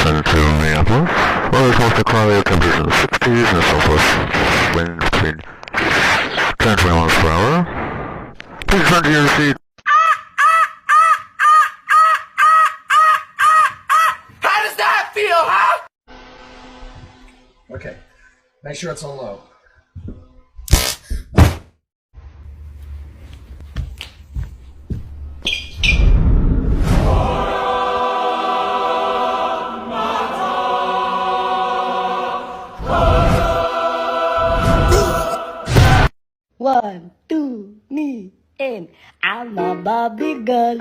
headed to Minneapolis. Weather is mostly cloudy, temperatures in the 60s, and a southwest wind between 10 and 20 miles per hour. Please return to your seat. How does that feel, huh? Okay, make sure it's on low. One, two, me, and I'm a Barbie girl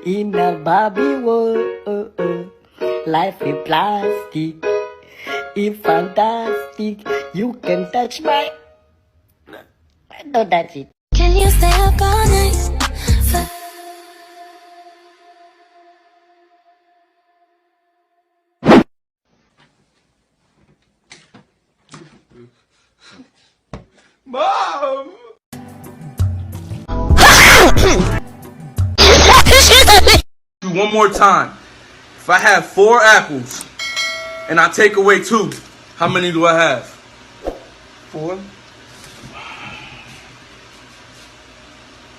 in a Barbie world. Life is plastic, it's fantastic. You can touch my. Don't touch it. Can you stay up all night? Mom! One more time. If I have 4 apples and I take away 2, how many do I have? 4.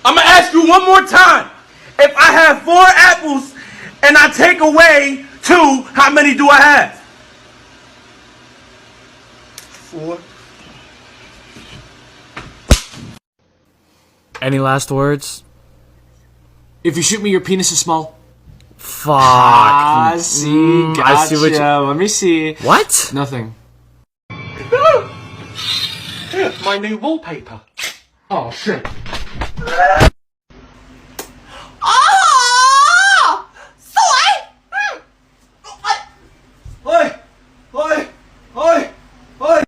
I'm gonna ask you one more time. If I have 4 apples and I take away 2, how many do I have? 4. Any last words? If you shoot me, your penis is small. Fuck. I see. Gotcha. I see what you... Let me see. What? Nothing. My new wallpaper. Oh shit. Oi! Oi! Oi! Oi!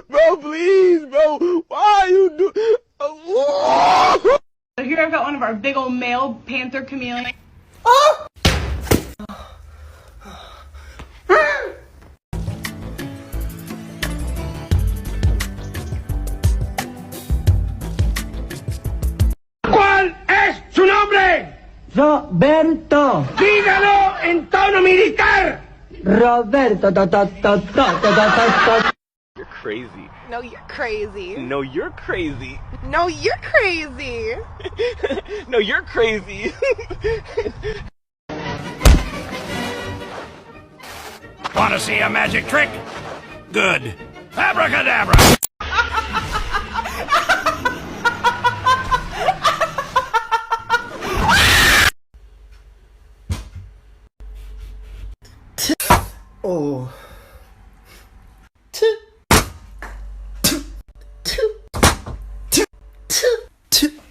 Bro, please, bro. Why are you do? So here I've got one of our big old male panther chameleons. ¿Cuál es su nombre? Roberto. Dígalo en tono militar. Roberto. You're crazy. No, you're crazy. No, you're crazy. No, you're crazy. No, you're crazy. Want to see a magic trick? Good. Abracadabra! Oh.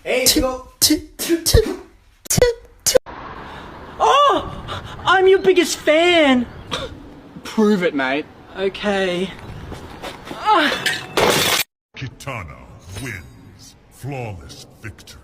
Hey, go. Oh, I'm your biggest fan. Prove it, mate. Okay. Kitana wins. Flawless victory.